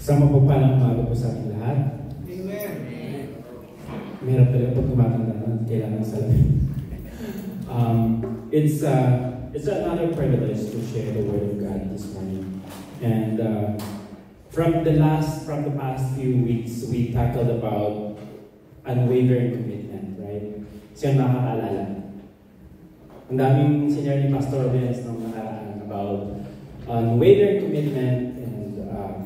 Sa mapagpalang umaga po sa ating lahat. Amen. Meron talaga pag tumatanda na kailangan salamin. It's another privilege to share the Word of God this morning. And from the past few weeks, we tackled about unwavering commitment, right? Siyang nakakaalala. Ang daming senior ni Pastor Vince nung nakaraan about unwavering commitment and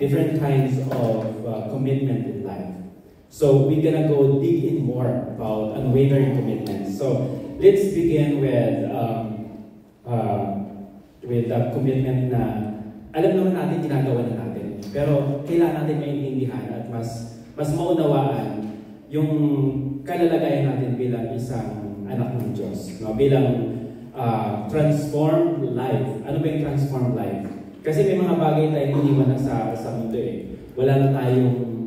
different kinds of commitment in life. So we're gonna go dig in more about unwavering commitment. So let's begin with the commitment na alam naman natin ginagawa na natin. Pero kailangan natin maintindihan at mas maunawaan yung kalalagayan natin bilang isang anak ng Diyos. No? Bilang transformed life. Ano ba yung transformed life? Kasi may mga bagay tayong iniwan na sa mundo eh.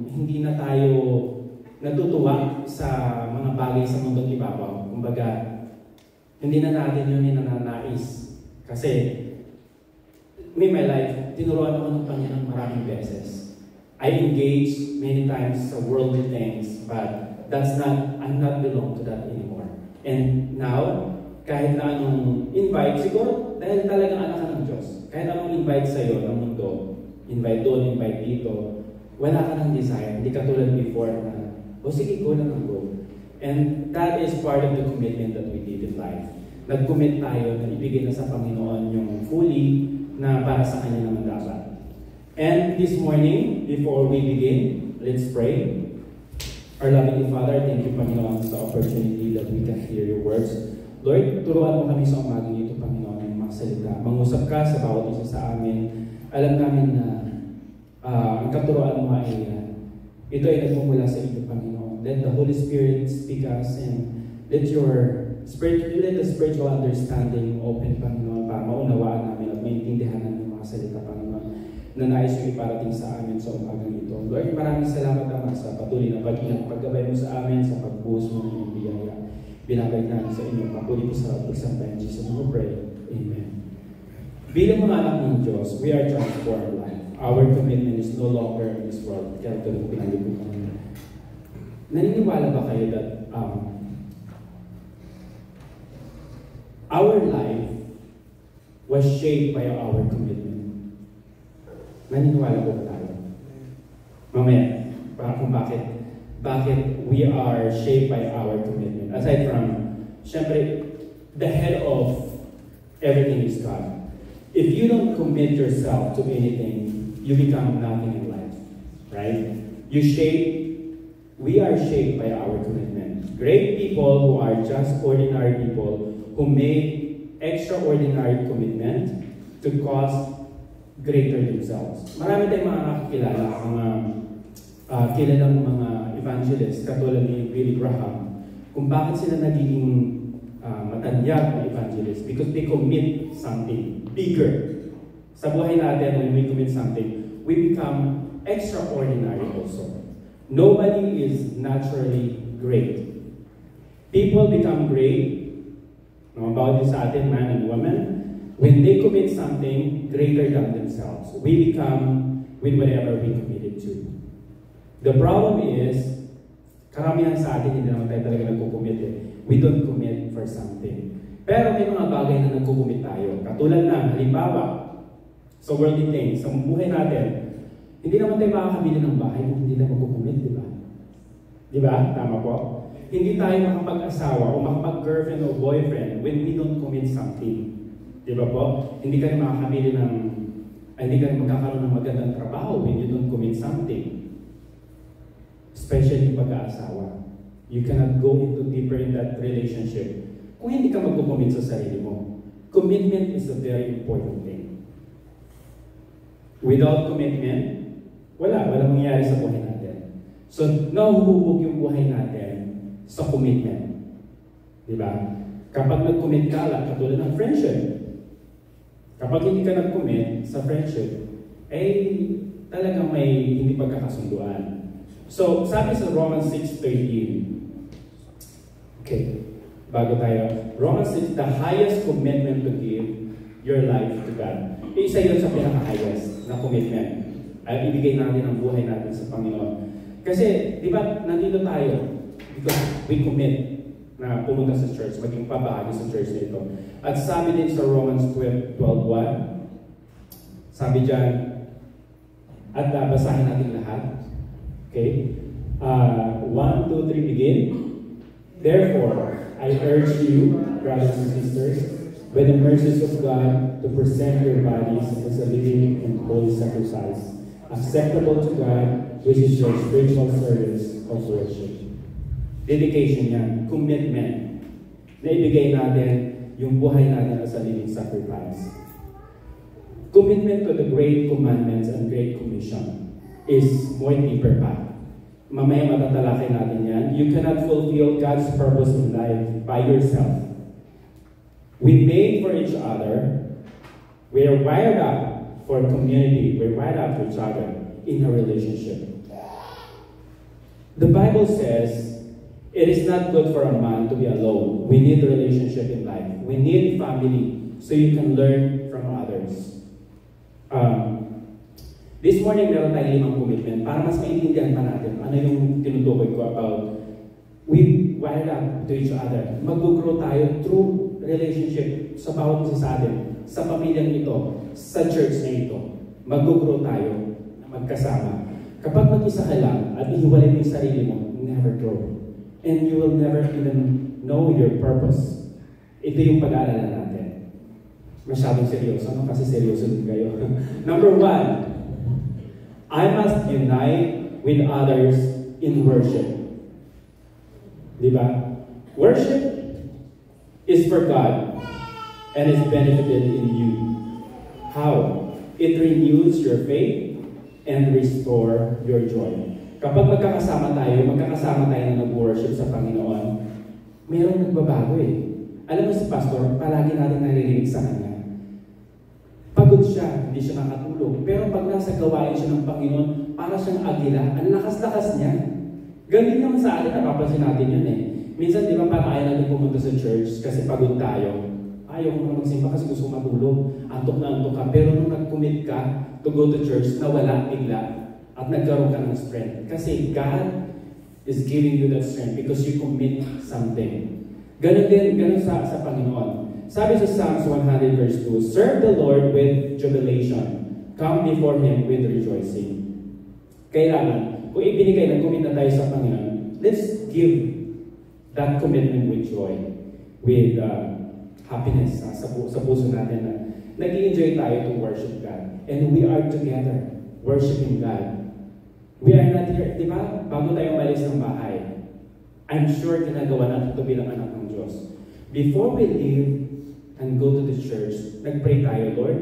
Hindi na tayo natutuwa sa mga bagay sa mundong ibabaw. Kumbaga, hindi na natin yun nananais. Kasi, my life, tinuruan ako ng Panginoon maraming beses. I engage many times sa worldly things, but I'm not belong to that anymore. And now, kahit na anong invite, siguro dahil talagang anak ka ng Diyos, kahit anong invite sa'yo ng mundo, invite doon, invite dito, wala ka ng desire, hindi ka tulad before na, sige, go na ng go. And that is part of the commitment that we did in life. Nag-commit tayo na ibigay na sa Panginoon yung fully na para sa Kanya naman dapat. And this morning, before we begin, let's pray. Our loving Father, thank you, Panginoon, sa opportunity that we can hear your words. Lord, turuan mo kami sa umagang ito, Panginoon, ng mga salita. Mangusap ka sa bawat isa sa amin. Alam namin na ang katuruan mo ay ito ay nagmumula sa iyo, Panginoon. Let the Holy Spirit speak us and let the spiritual understanding open, Panginoon, para maunawaan namin at maintindihan namin yung mga salita, Panginoon, na nais yung iparating sa amin sa umagang ito. Lord, maraming salamat naman sa patuloy na pag-ingat, paggabay mo sa amin, sa pagbuhos mo ng iyong biyaya. Binabalik namin sa inyo, papuli po sa pagsampayan, Jesus, we pray. Amen. Bilang mga anak ng Diyos, we are transformed life. Our commitment is no longer in this world. Kaya ito yung pinagin ko. Naniniwala ba kayo that our life was shaped by our commitment? Naniniwala ba tayo? Mamaya, kung bakit we are shaped by our commitment. Aside from, syempre, the head of everything is God. If you don't commit yourself to anything, you become nothing in life. Right? We are shaped by our commitment. Great people who are just ordinary people who made extraordinary commitment to cause greater themselves. Marami tayong mga nakakilala, kilalang mga evangelists, katulad ni Billy Graham, kung bakit sila nagiging matanyag na evangelists, because they commit something bigger. Sa buhay natin, when we commit something, we become extraordinary also. Nobody is naturally great. People become great, about this sa atin, man and woman, when they commit something greater than themselves. We become with whatever we committed to. The problem is, karamihan sa atin, hindi naman tayo talaga nagkukumit eh. We don't commit for something. Pero may mga bagay na nagkukumit tayo. Katulad na, halimbawa, sa worldly things, sa buhay natin, hindi naman tayo makakabili ng bahay kung hindi tayo magkukumit, di ba? Di ba? Tama po? Hindi tayo makapag-asawa o makapag-girlfriend o boyfriend when we don't commit something. Di ba po? Hindi kayo makakabili hindi kayo magkakaroon ng magandang trabaho when you don't commit something. Especially pag-aasawa. You cannot go into deeper in that relationship kung hindi ka magkukumit sa sarili mo. Commitment is a very important thing. Without commitment, walang mangyayari sa buhay natin. So, nahuhubog yung buhay natin sa commitment. Diba? Kapag nag-commit ka lang, katulad ng friendship. Kapag hindi ka nag-commit sa friendship, talagang may hindi pagkakasunduan. So, sabi sa Romans 6:13, okay, bago tayo, Romans 6, the highest commitment to give your life to God. Isa yun sa pinaka-highest na commitment. Ay ibigay natin ang buhay natin sa Panginoon. Kasi, di ba, nandito tayo because we commit na pumunta sa church, maging pabahagi sa church na ito. At sabi din sa Romans 12:1, sabi dyan, at basahin natin lahat. Okay? 1, 2, 3, begin. Therefore, I urge you, brothers and sisters, by the mercies of God, to present your bodies as a living and holy sacrifice, acceptable to God, which is your spiritual service of worship. Dedication yan, commitment, na ibigay natin yung buhay natin as a living sacrifice. Commitment to the great commandments and great commission is more deeper pa. Mamaya matatalakay natin yan. You cannot fulfill God's purpose in life by yourself. We made for each other. We are wired up for community. We're wired up for each other in a relationship. The Bible says, it is not good for a man to be alone. We need a relationship in life. We need family so you can learn from others. This morning, meron tayong 5 commitment para mas maintindihan pa natin ano yung tinutukoy ko about we wired up to each other. Mag-grow tayo through relationship sa bawat isa sa atin, sa pamilyang ito, sa church na ito. Mag-grow tayo na magkasama. Kapag mag-isa ka lang at ihiwalay mo yung sarili mo, you never grow. And you will never even know your purpose. Ito yung pag-aalala natin. Masyadong seryoso. Ano kasi seryoso din kayo? Number 1, I must unite with others in worship. Diba? Worship is for God and is benefited in you. How? It renews your faith and restore your joy. Kapag magkakasama tayo na nag-worship sa Panginoon, mayroong nagbabago eh. Alam mo si Pastor, palagi natin naririnig sa kanya. Pagod siya, hindi siya nakatulog. Pero pag nasa gawain siya ng Panginoon, para siyang agila, ang lakas-lakas niya. Ganun naman sa atin, napapansin natin yun eh. Minsan, di ba, parang ayaw natin pumunta sa church kasi pagod tayo. Ayaw mo magsimba kasi gusto matulog. Antok na antok ka. Pero nung nag-commit ka to go to church, nawala bigla. At nagkaroon ka ng strength. Kasi God is giving you that strength because you commit something. Ganun din, ganun sa Panginoon. Sabi sa Psalms 100 verse 2, serve the Lord with jubilation. Come before Him with rejoicing. Kailangan, kung ibinigay na commit na tayo sa Panginoon, let's give that commitment with joy, with happiness sa puso natin na nag-enjoy tayo to worship God. And we are together worshiping God. We are not here, di ba? Bago tayo umalis ng bahay, I'm sure ginagawa natin ito bilang anak ng Diyos. Before we leave and go to the church, nag-pray tayo, Lord,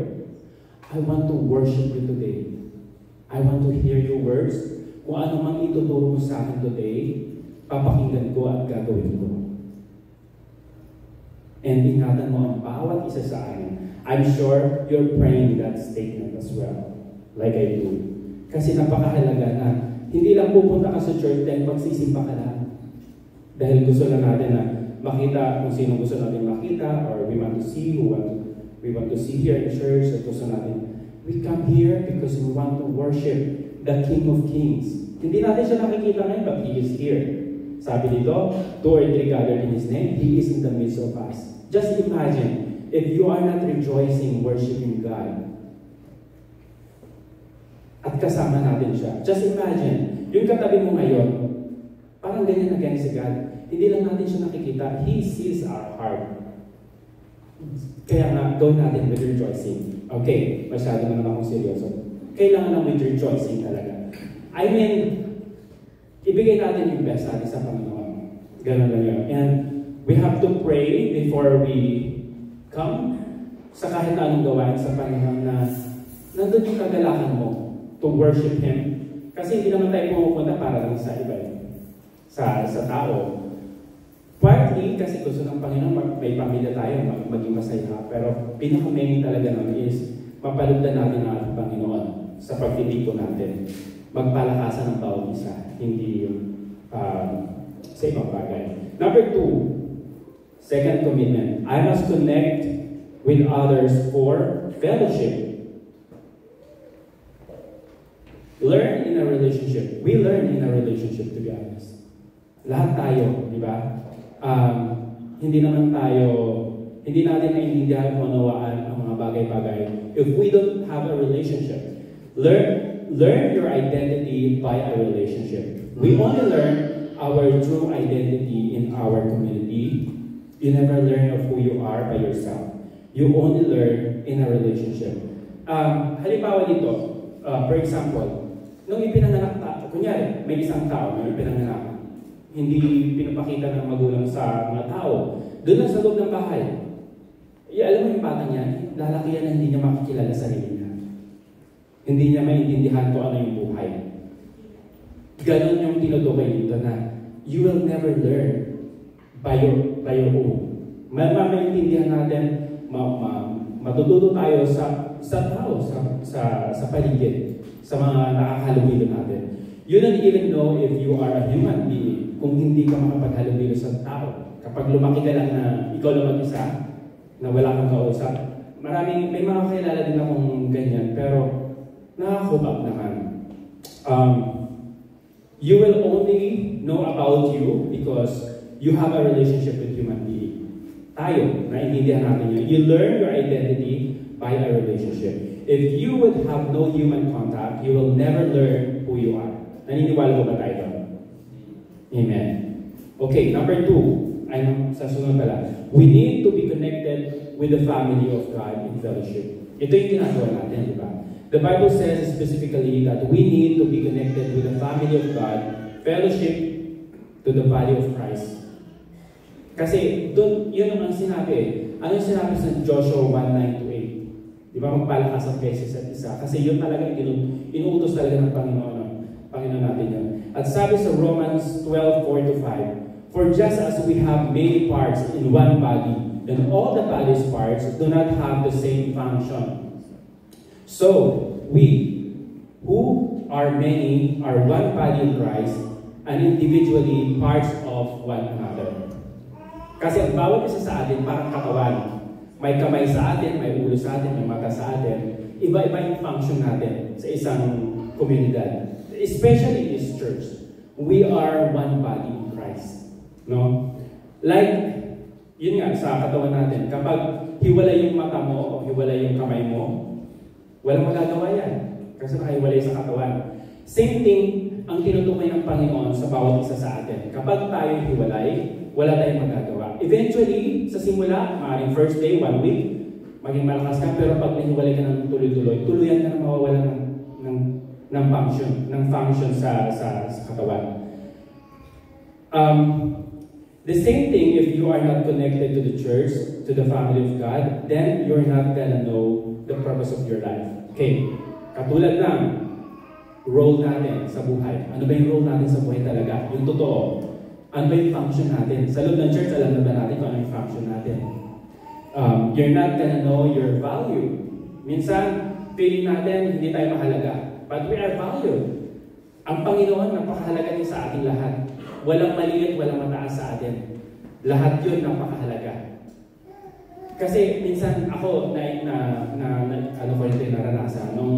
I want to worship you today. I want to hear your words. Kung ano mang ituturo mo sa akin today, papakinggan ko at gagawin ko. And ingatan mo ang bawat isa sa akin. I'm sure you're praying that statement as well, like I do. Kasi napakahalaga na hindi lang pupunta ka sa church dahil magsisimba ka lang. Dahil gusto lang natin na makita kung sino gusto natin makita, or we want to see who we want to see here in church, or gusto natin. We come here because we want to worship the King of Kings. Hindi natin siya nakikita ngayon, but He is here. Sabi dito, 2 or 3 gathered in His name, He is in the midst of us. Just imagine, if you are not rejoicing, worshiping God, at kasama natin siya. Just imagine, yung katabi mo ngayon, parang ganyan na ganyan si God. Hindi lang natin siya nakikita, He sees our heart. Kaya nga, go natin with rejoicing. Okay, masyado naman akong seryoso. Kailangan lang with rejoicing talaga. I mean, ibigay natin yung best natin sa Panginoon. Ganun lang yun. And we have to pray before we come sa kahit anong gawain sa Panginoon na nandun yung kagalakan mo to worship Him. Kasi hindi naman tayo pumupunta para lang sa iba, sa tao. Partly, kasi gusto ng Panginoon, may pamilya tayo, maging masaya. Pero pinaka-main talaga naman is, mapalugdan natin ang ating Panginoon sa pagtitiko natin. Magpalakasan ng bawat isa, hindi sa ibang bagay. Number 2, second commitment. I must connect with others for fellowship. Learn in a relationship. We learn in a relationship, to be honest. Lahat tayo, di ba? Hindi natin naiintindihan o unawaan ang mga bagay-bagay if we don't have a relationship. Learn your identity by a relationship. We only learn our true identity in our community. You never learn of who you are by yourself. You only learn in a relationship. Halimbawa dito, for example, nung ipinanganak kunyari, may isang tao na ipinanganak, hindi pinapakita ng magulang sa mga tao, doon lang sa loob ng bahay. Alam mo yung bata niya, lalaki yan na hindi niya makikilala sa sarili niya. Hindi niya maintindihan kung ano yung buhay. Ganon yung tinutukoy dito na you will never learn by your own. Maintindihan natin, matututo tayo sa tao, sa paligid, sa mga nakakahalubilo natin. You don't even know if you are a human being kung hindi ka makapaghalubilo sa tao. Kapag lumaki ka lang na ikaw lang mag-isa, na wala kang kausap. May mga kakilala din akong ganyan, pero nakaka-cope up naman. You will only know about you because you have a relationship with human being. Tayo, naiintindihan natin yun. You learn your identity by a relationship. If you would have no human contact, you will never learn who you are. Naniniwala ko ba tayo doon? Amen. Okay, number 2. Sa sunod pala. We need to be connected with the family of God in fellowship. Ito yung ginagawa natin, di ba? The Bible says specifically that we need to be connected with the family of God, fellowship to the body of Christ. Kasi doon, yun ang sinabi. Ano yung sinabi sa Joshua 1:9-8? Di ba, magpalakas ang beses at isa? Kasi yun talaga inuutos talaga ng Panginoon natin yun. At sabi sa Romans 12:4-5, for just as we have many parts in one body, and all the body's parts do not have the same function, so we, who are many, are one body in Christ, and individually parts of one another. Kasi ang bawat isa sa atin parang katawan. May kamay sa atin, may ulo sa atin, may mata sa atin. Iba-iba yung function natin sa isang komunidad. Especially in this church. We are one body in Christ. No? Like, yun nga, sa katawan natin, kapag hiwalay yung mata mo o hiwalay yung kamay mo, walang magagawa yan. Kasi nakahiwalay sa katawan. Same thing ang tinutukoy ng Panginoon sa bawat isa sa atin. Kapag tayo hiwalay, wala tayong magagawa. Eventually, sa simula, maaaring first day, 1 week, maging malakas ka, pero pag nahiwalay ka ng tuloy-tuloy, tuluyan ka na mawawala ng function sa katawan. The same thing if you are not connected to the church, to the family of God, then you're not gonna know the purpose of your life. Okay, katulad ng role natin sa buhay. Ano ba yung role natin sa buhay talaga? Yung totoo. Ano ba yung function natin? Sa loob ng church, alam na ba natin kung ano yung function natin? You're not gonna know your value. Minsan, feeling natin hindi tayo mahalaga. But we are valued. Ang Panginoon, napakahalaga niya sa ating lahat. Walang maliit, walang mataas sa atin. Lahat yun napakahalaga. Kasi minsan ako ano ko ito naranasan nung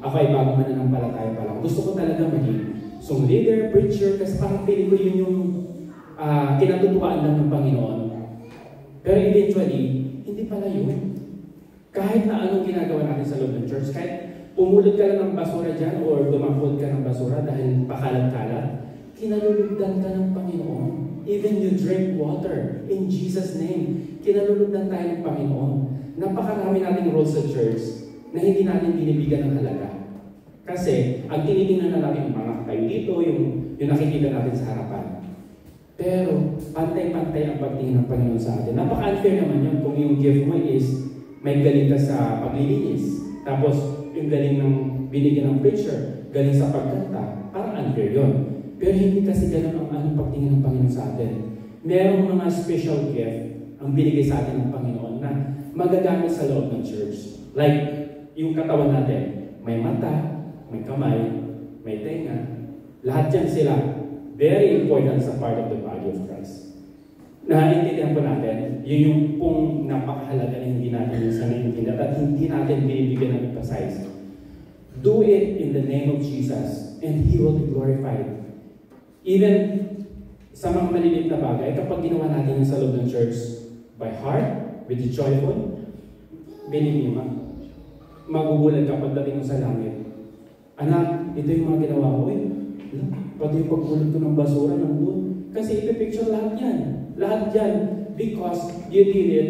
ako ay bago mananampalataya pa lang. Gusto ko talaga maging song leader, preacher, kasi parang feeling ko yun yung kinatutuwaan lang ng Panginoon. Pero eventually, hindi pala yun. Kahit na anong ginagawa natin sa loob ng church, kahit pumulot ka lang ng basura dyan or dumapod ka ng basura dahil pakalat-kalat, kinalulugdan ka ng Panginoon. Even you drink water in Jesus' name, kinalulugdan tayo ng Panginoon. Napakarami nating roles sa church na hindi natin binibigyan ng halaga. Kasi, ang tinitingnan na natin yung mga tayo dito, yung nakikita natin sa harapan. Pero, pantay-pantay ang pagtingin ng Panginoon sa atin. Napaka-unfair naman yun kung yung gift mo is may galing ka sa paglilinis. Tapos, yung galing ng binigyan ng preacher, galing sa pagkanta, parang unfair yun. Pero hindi kasi ganun ang anong pagtingin ng Panginoon sa atin. Merong mga special gift ang binigay sa atin ng Panginoon na magagamit sa loob ng church. Like, yung katawan natin, may mata, may kamay, may tenga. Lahat yan sila, very important sa part of the body of Christ. Naiintindihan po natin, yun yung pong napakahalaga na hindi natin minsan naiintindihan at hindi natin binibigyan ng emphasize. Do it in the name of Jesus and He will be glorified. Even sa mga maliliit na bagay, kapag ginawa natin sa loob ng church by heart, with the joyful, believe me, magugulat ka pagdating mo sa langit. Anak, ito yung mga ginawa ko. Pati yung pagbulat ko ng basura, nandun. Kasi ipipicture lahat yan. Lahat yan. Because you did it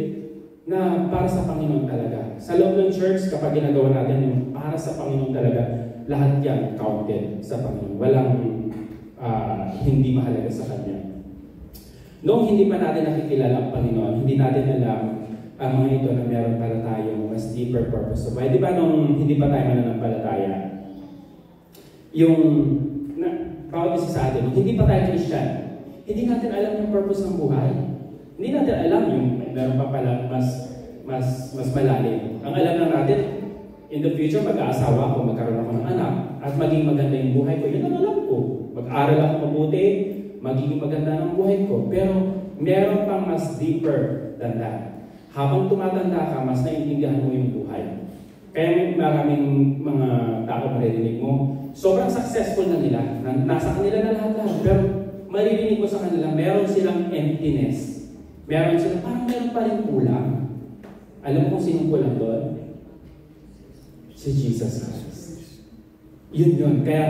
na para sa Panginoon talaga. Sa loob ng church, kapag ginagawa natin yung para sa Panginoon talaga, lahat yan counted sa Panginoon. Walang hindi mahalaga sa Kanya. Noong hindi pa natin nakikilala ang Panginoon, hindi natin alam ang mga ito na meron para tayong mas deeper purpose. So, di ba nung hindi pa tayo mananampalataya, yung bawat isa sa atin, hindi pa tayo Christian, hindi natin alam yung purpose ng buhay. Hindi natin alam yung meron pa pala mas malalim. Ang alam lang natin, in the future, mag-aasawa ako, magkaroon ako ng anak, at maging maganda yung buhay ko. Yun ang alam ko. Mag-aaral ako mabuti, magiging maganda ng buhay ko. Pero meron pang mas deeper than that. Habang tumatanda ka, mas naiintindihan mo yung buhay. Kaya maraming mga tao maririnig mo, sobrang successful na nila. Nasa kanila na lahat-lahat. Pero maririnig mo sa kanila, meron silang emptiness. Meron silang, parang meron pa rin kulang. Alam mo kung sinong kulang doon? Si Jesus Christ. Yun. Kaya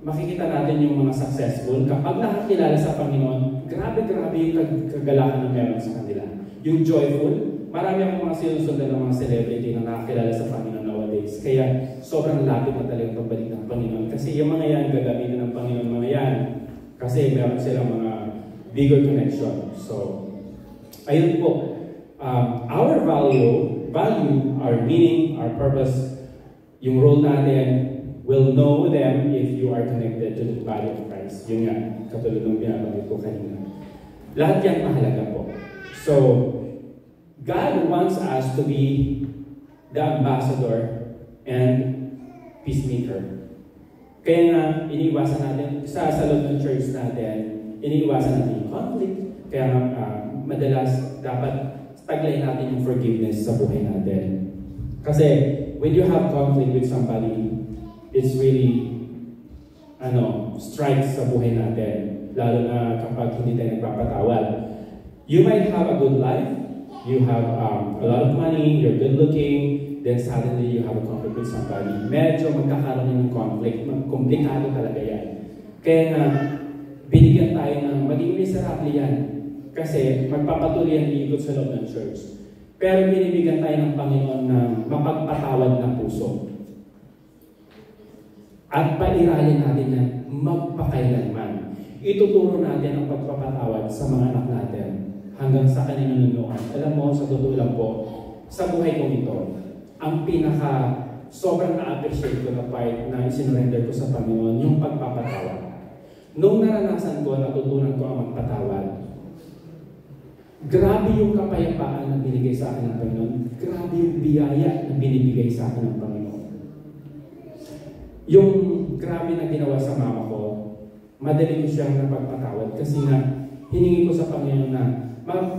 makikita natin yung mga successful. Kapag nakakilala sa Panginoon, grabe yung kagalakan na meron sa kanila. Yung joyful, marami akong mga sinusundan ng mga celebrity na nakakilala sa Panginoon nowadays. Kaya sobrang lapit na talagang pagbalik ng Panginoon. Kasi yung mga yan, gagamitin ng Panginoon mga yan. Kasi meron silang mga bigger connection. So, ayun po. Our value, our meaning, our purpose, yung role natin, will know them if you are connected to the body of Christ. Yun nga, katulad ng binabanggit ko kanina. Lahat yan mahalaga po. So, God wants us to be the ambassador and peacemaker. Kaya nga, iniiwasan natin, sa loob ng church natin, iniiwasan natin yung conflict. Kaya madalas, dapat taglay natin yung forgiveness sa buhay natin. Kasi, when you have conflict with somebody, it's really, strikes sa buhay natin. Lalo na kapag hindi tayo nagpapatawad. You might have a good life, you have a lot of money, you're good looking, then suddenly you have a conflict with somebody. Medyo magkakaroon ng conflict, komplikado talaga yan. Kaya nga, binigyan tayo ng maging miserable yan. Kasi magpapatuloy ang iikot sa loob ng church. Pero binibigyan tayo ng Panginoon ng mapagpatawad na puso. At pairalin natin yan magpakailanman. Ituturo natin ang pagpapatawad sa mga anak natin hanggang sa kaninununuan. Alam mo, sa totoo lang po, sa buhay kong ito, ang sobrang na-appreciate ko na part na isinurrender ko sa Panginoon, yung pagpapatawad. Nung naranasan ko, natutunan ko ang magpatawad. Grabe yung kapayapaan na binigay sa akin ng Panginoon. Grabe yung biyaya na binibigay sa akin ng Panginoon. Yung grabe na ginawa sa mama ko, madali ko siyang napagpatawad kasi nga, hiningi ko sa Panginoon na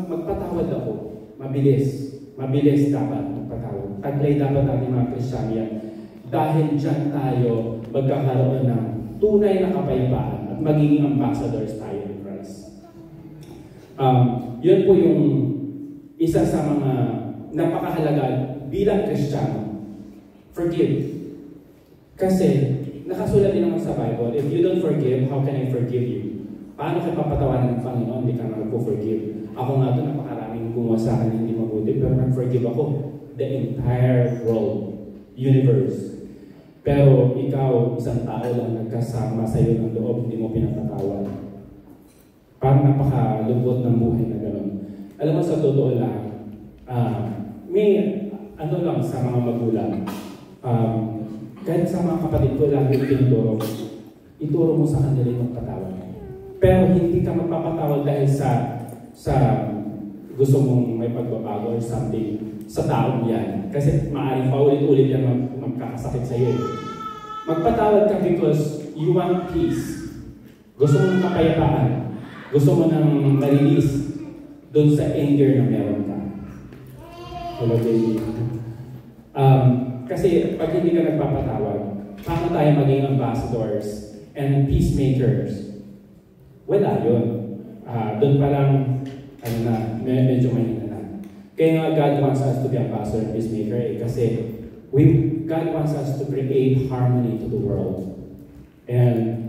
magpatawad ako. Mabilis dapat magpatawad. Taglay dapat natin mga Kristyaniyan. Dahil dyan tayo magkakaroon ng tunay na kapayapaan at magiging ambassadors tayo ni Christ. Yun po yung isa sa mga napakahalaga bilang Kristiyano. Forgive. Kasi, nakasulat din naman sa Bible, if you don't forgive, how can I forgive you? Paano kayo papatawanan ng Panginoon? Hindi ka nagpo-forgive. Ako nga ito, napakaraming gumawa sa akin hindi mabuti, pero nag-forgive ako. The entire world, universe. Pero ikaw, isang tao lang nagkasama sa iyo ng loob, hindi mo pinapatawad. Parang napakalungkot ng buhay na gano'n. Alam mo, sa totoo lang, may lang sa mga magulang. Kahit sa mga kapatid ko, lagi tinuturo, ituro mo sa kanila yung magpatawad. Pero hindi ka magpapatawad dahil sa gusto mong may pagbabago or something sa taong yan. Kasi maaaring paulit-ulit yan magkakasakit sa iyo. Magpatawad ka because you want peace. Gusto mo ng kapayapaan. Gusto mo ng ma-release doon sa anger na meron ka. Hello, baby. Kasi pag hindi ka nagpapatawad, paano tayo maging ambassadors and peacemakers? Wala yun. Doon pa lang, medyo mahina na. Kaya nga God wants us to be ambassador and peacemaker kasi God wants us to create harmony to the world. And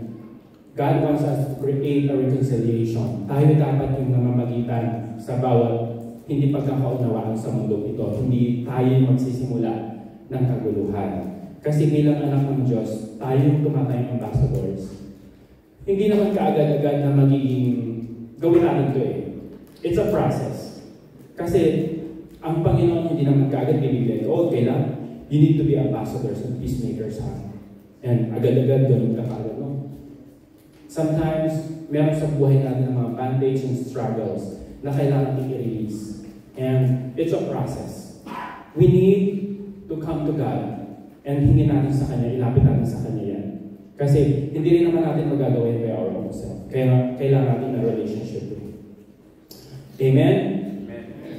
God wants us to create a reconciliation. Tayo dapat yung namamagitan sa bawat hindi pagkakaunawaan sa mundo ito. Hindi tayo magsisimula ng kaguluhan. Kasi bilang anak ng Diyos, tayo yung tumatayong ambassadors. Hindi naman kaagad-agad na magiging gawin natin ito eh. It's a process. Kasi ang Panginoon hindi naman kaagad bibigyan. Okay lang, you need to be ambassadors and peacemakers ha. And agad-agad ganun ka kaagad, no? Sometimes, meron sa buhay natin ng mga bandage and struggles na kailangan i-release. And it's a process. We need to come to God and hingin natin sa Kanya, ilapit natin sa Kanya yan. Kasi hindi rin naman natin magagawa by our own self. Kaya kailangan natin na relationship. Amen?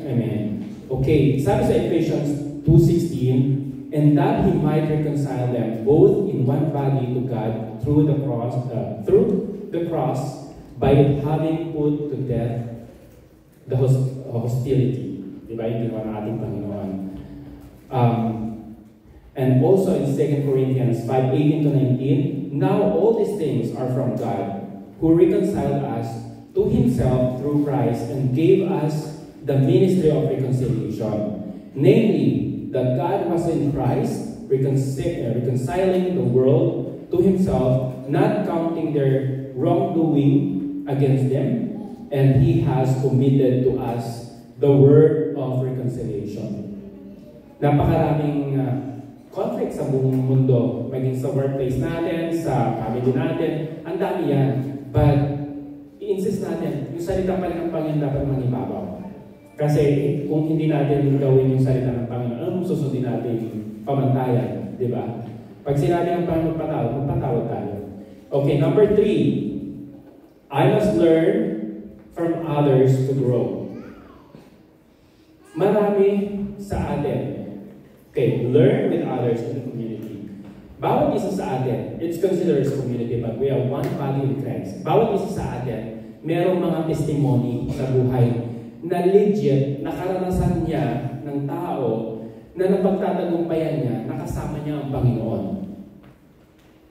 Amen. Okay, sabi sa Ephesians 2:16, and that He might reconcile them both in one body to God through the cross by having put to death the hostility. Diba? Yung ginawa ng ating Panginoon. And also in 2 Corinthians 5:18-19, now all these things are from God, who reconciled us to Himself through Christ and gave us the ministry of reconciliation. Namely, that God was in Christ, reconciling the world to Himself, not counting their wrongdoing against them, and He has committed to us the word of reconciliation. Napakaraming conflict sa buong mundo, maging sa workplace natin, sa family natin, ang dami yan. But, i-insist natin, yung salita pa rin ng Panginoon dapat mangibabaw. Kasi kung hindi natin gawin yung salita ng Panginoon, anong susundin natin pamantayan, di ba? Pag sinabi ng Panginoon magpatawad tayo. Okay, number 3, I must learn from others to grow. Marami sa atin. Okay, learn with others in the community. Bawat isa sa atin, it's considered as community, but we are one body in Christ. Bawat isa sa atin, merong mga testimony sa buhay na legit, nakaranasan niya ng tao na napagtatagumpayan niya, nakasama niya ang Panginoon.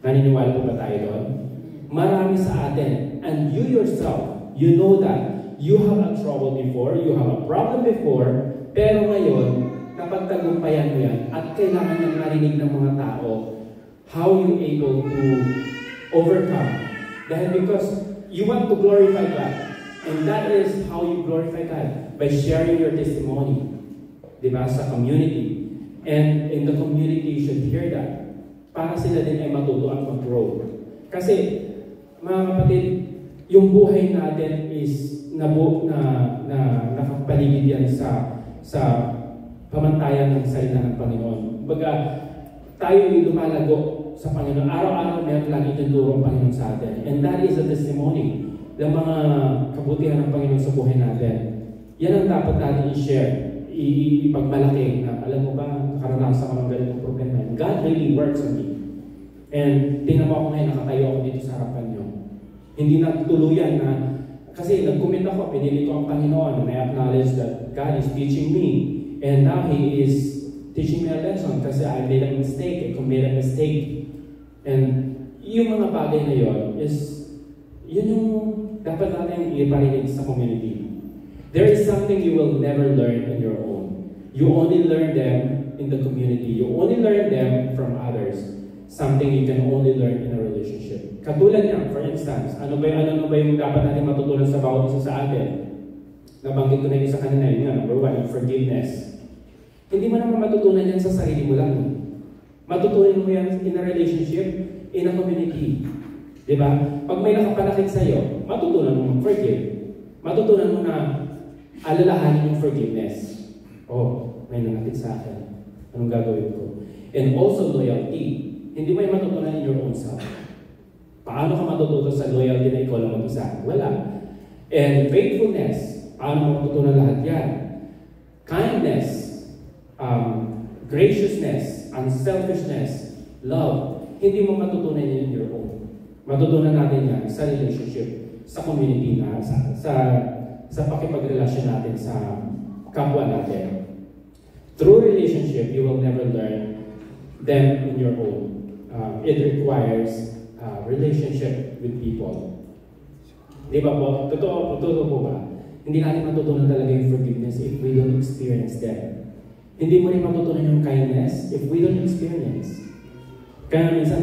Naniniwala po ba tayo doon? Marami sa atin, and you yourself, you know that you have a trouble before, you have a problem before, pero ngayon, napagtagumpayan mo yan at kailangan nang narinig ng mga tao how you able to overcome. Dahil because you want to glorify God. And that is how you glorify God, by sharing your testimony. Diba? Sa community. And in the community, you should hear that. Para sila din ay matuto at mag-grow. Kasi, mga kapatid, yung buhay natin is nakapaligid yan sa pamantayan ng salita ng Panginoon. Baga, tayo ay lumalago sa Panginoon. Araw-araw meron lang ituturo ang Panginoon sa atin. And that is a testimony ng mga kabutihan ng Panginoon sa buhay natin. Yan ang dapat natin i-share, ipagmalaki na, alam mo ba, nakaranasan ko ng ganitong problema. God really works on me. And tingnan mo ako ngayon, nakatayo ako dito sa harapan niyo. Hindi na tuluyan na, kasi nag-commit ako, pinili ko ang Panginoon, and I acknowledge that God is teaching me. And now He is teaching me a lesson kasi I made a mistake, I committed a mistake. And yung mga bagay na yun is, yun yung dapat natin iparinig sa community. There is something you will never learn on your own. You only learn them in the community. You only learn them from others. Something you can only learn in a relationship. Katulad niya, for instance, ano ba yung dapat natin matutunan sa bawat isa sa atin? Nabanggit ko na yung isa kanina, yun nga, number 1, yung forgiveness. Hindi mo naman matutunan yan sa sarili mo lang. Matutunan mo yan in a relationship, in a community. Diba? Pag may nakapanakit sa'yo, matutunan mo mag-forgive. Matutunan mo na alalahanin yung forgiveness. Oh, may nanakit sa akin. Anong gagawin ko? And also loyalty. Hindi mo yung matutunan in your own self. Paano ka matututo sa loyalty na ikaw lang mag-isa? Wala. And faithfulness. Paano mo matutunan lahat yan? Kindness. Graciousness. Unselfishness. Love. hindi mo matutunan yan in your own. Matutunan natin yan sa relationship, sa community na, sa pakipagrelasyon natin sa kapwa natin. Through relationship, you will never learn them in your own. It requires relationship with people. Di ba po? Totoo po ba? Hindi natin matutunan talaga yung forgiveness if we don't experience them. Hindi mo rin matutunan yung kindness if we don't experience. Kaya minsan,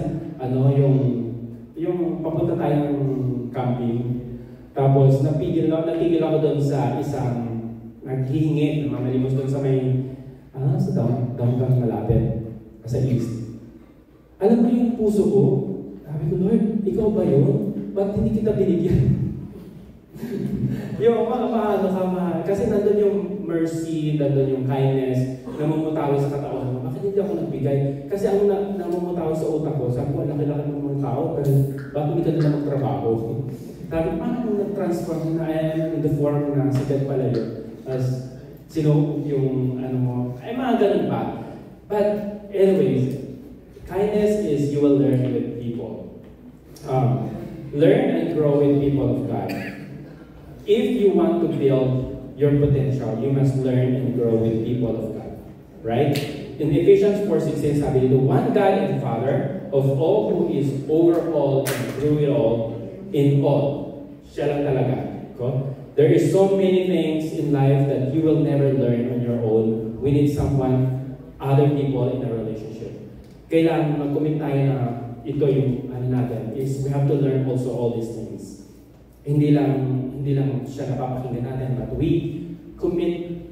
yung papunta tayong camping, tapos natigil ako doon sa isang naghihingi, mamalimos doon sa may, sa downtown malapit, sa east. Alam mo yung puso ko, sabi ko, Lord, ikaw ba yun? Ba't hindi kita binigyan? Yung kasi nandun yung mercy, nandun yung kindness, namumutawi sa katawan mo. Bakit hindi ako nagbigay? Kasi ang namumutawi sa utak ko, sabi ko, laki-laki ng mga tao, pero bakit hindi ka nila magtrabaho? Sabi ko, paano kung nag-transform na in the form na sikat pala yun? As, yung mga ganun ba? But, anyways, kindness is you will learn with people. Learn and grow with people of God. If you want to build your potential, you must learn and grow with people of God. Right? In Ephesians 4:16, sabi dito, one God and Father of all who is over all and through it all, in all. Siya lang talaga. There is so many things in life that you will never learn on your own. We need someone, other people in a relationship. Kailangan mag-commit tayo na ito yung natin, is we have to learn also all these things. Hindi lang siya napapakinggan natin, but we commit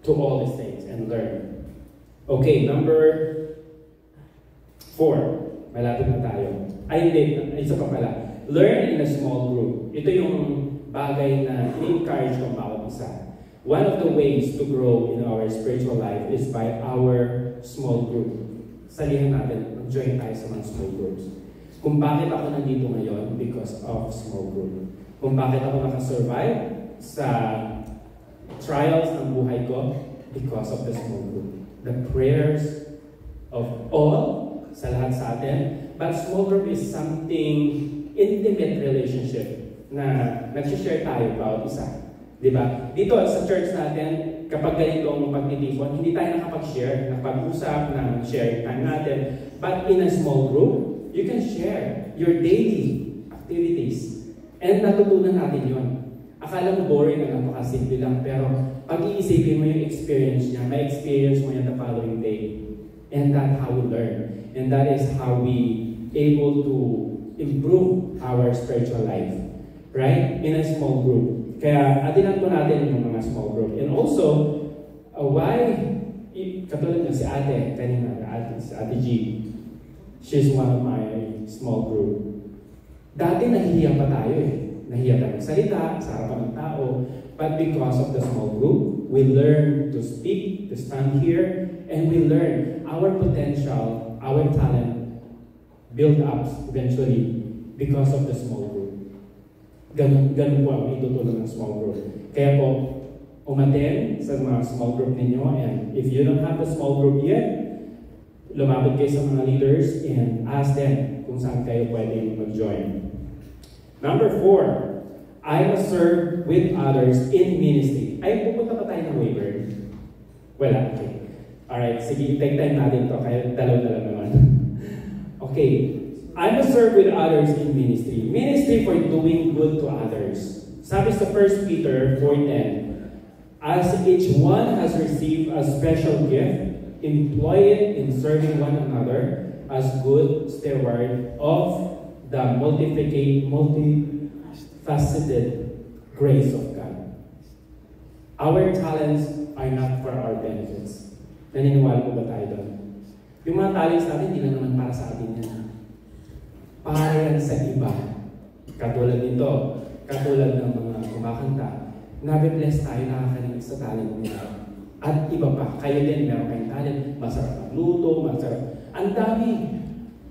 to all these things and learn. Okay, number 4. Malapit na tayo. Isa pa pala. Learn in a small group. Ito yung bagay na i-encourage ng bawat isa. One of the ways to grow in our spiritual life is by our small group. Salihan natin, mag-join tayo sa mga small groups. Kung bakit ako nandito ngayon, because of small group. Kung bakit ako nakasurvive sa trials ng buhay ko, because of the small group. The prayers of all, sa lahat sa atin, but small group is something intimate relationship na nag-share tayo about isa. Diba? Dito sa church natin, kapag ganitong pagtitipon, hindi tayo nakapag-share, nakapag-usap ng sharing time natin. But in a small group, you can share your daily activities. And natutunan natin yun. Akala mo boring na napakasimple lang, pero pag-iisipin mo yung experience niya, may experience mo yan the following day. And that's how we learn. And that is how we able to improve our spiritual life. Right? In a small group. Kaya atinan po natin yung mga small group. And also, katulad ng si ate, kanina, si Ate G, she's one of my small group. Dati nahihiya pa tayo Nahiya tayo magsalita sa harapan ng tao. But because of the small group, we learn to speak, to stand here, and we learn our potential, our talent, build up eventually because of the small group. Ganun po ang itutulong ng small group. Kaya po, umaten sa mga small group ninyo, and if you don't have the small group yet, lumapit kayo sa mga leaders and ask them kung saan kayo pwedeng mag-join. Number 4, I must serve with others in ministry. Ay, pupunta pa tayo ng waiver. Wala, okay. Alright, sige, take time natin to, kaya dalaw-dalaw naman. Okay. I must serve with others in ministry. Ministry for doing good to others. Sabi sa 1 Peter 4:10, as each one has received a special gift, employ it in serving one another as good steward of the multifaceted grace of God. Our talents are not for our benefits. Naniniwala po ba tayo doon? Yung mga talents natin, hindi na naman para sa atin yan. Para yan sa iba. Katulad nito, katulad ng mga kumakanta, nabe-bless tayo nakakarinig sa talent nila. At iba pa, kayo din, meron kayong talent, masarap magluto, masarap. Ang dami,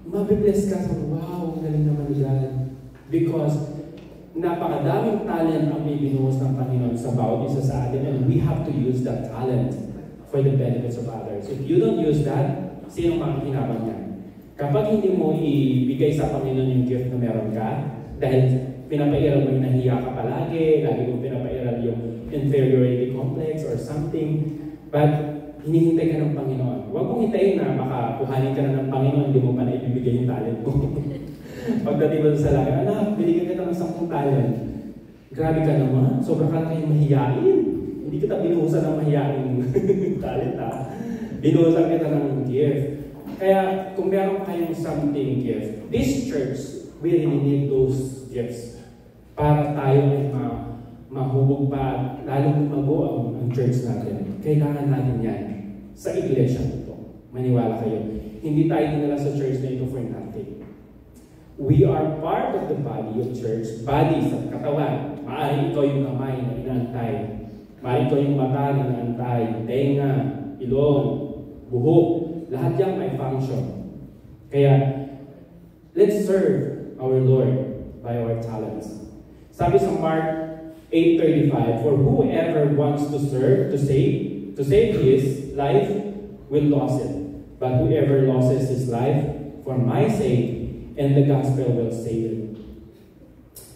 mabe-bless ka sa, wow, ang galing naman nila. Because napakadaming talent ang may binuhos ng Panginoon sa bawat isa sa atin, and we have to use that talent for the benefits of others. If you don't use that, sino makikinabang yan? Kapag hindi mo ibigay sa Panginoon yung gift na meron ka, dahil pinapairal mo yung nahiya ka palagi, lagi mo pinapairal yung inferiority complex or something, but hinihintay ka ng Panginoon. Huwag mong hintayin na makakuhanin ka na ng Panginoon, hindi mo pa na ibibigay yung talent mo. Pagdating mo sa langit, anak, binigyan ka ng 10 talent. Grabe ka naman, sobrang ka na kayong mahiyain. Hindi kita binuhusan ng mahiyain talent ha. Binuhusan kita ng gift. Kaya kung meron kayong something gift, this church, we really need those gifts para tayo ay mahubog pa, lalong lumago ang church natin. Kailangan natin yan sa iglesia nito. Maniwala kayo. Hindi tayo dinala sa church na ito for nothing. We are part of the body of church. Body sa katawan. Maaaring ikaw yung kamay na inaantay. Maaaring ikaw yung mata na inaantay. Tenga, ilong, buhok. Lahat yan may function. Kaya, let's serve our Lord by our talents. Sabi sa Mark 8:35, for whoever wants to serve, to save his life, will lose it. But whoever loses his life for my sake and the gospel will save it.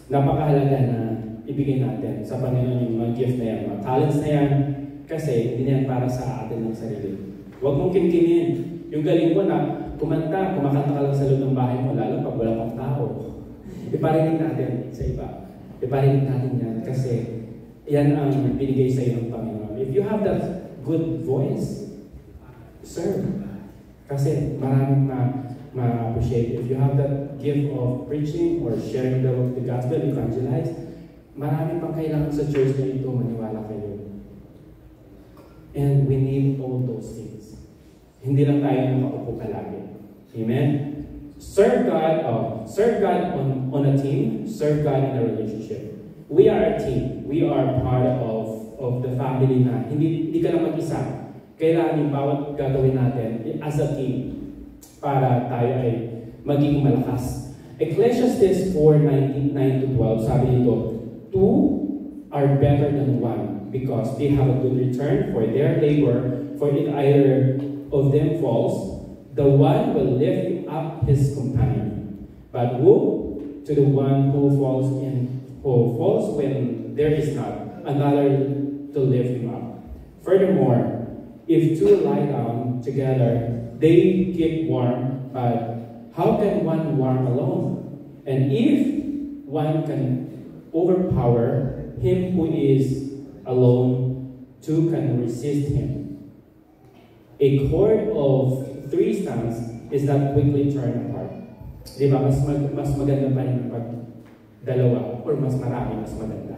Napakahalaga na ibigay natin sa Panginoon yung mga gift na yan, mga talents na yan, kasi hindi yan para sa atin ng sarili. Huwag mong kimkimin. Yung galing mo na kumakanta ka lang sa loob ng bahay mo, lalo pag wala pang tao. Iparinig natin sa iba. Iparinig natin yan kasi yan ang binigay sa iyo ng Panginoon. If you have that good voice, serve. Kasi maraming ma-appreciate. If you have that gift of preaching or sharing the gospel, evangelize, maraming pang kailangan sa church na ito, maniwala kayo. And we need all those things. Hindi lang tayo makaupo palagi. Amen? Serve God on a team. Serve God in a relationship. We are a team. We are part of the family na hindi ka lang mag-isa. Kailangan yung bawat gagawin natin as a team para tayo ay maging malakas. Ecclesiastes 4:9-12, sabi nito, 2 are better than 1 because they have a good return for their labor, for if either of them falls, the one will lift up his companion. But woe to the one who falls when there is not another to lift him up. Furthermore, if two lie down together, they keep warm, but how can one warm alone? And if one can overpower him who is alone, two can resist him. A cord of 3 strands is not quickly torn apart. Di ba? Mas maganda pa rin pag dalawa or mas marami, mas maganda.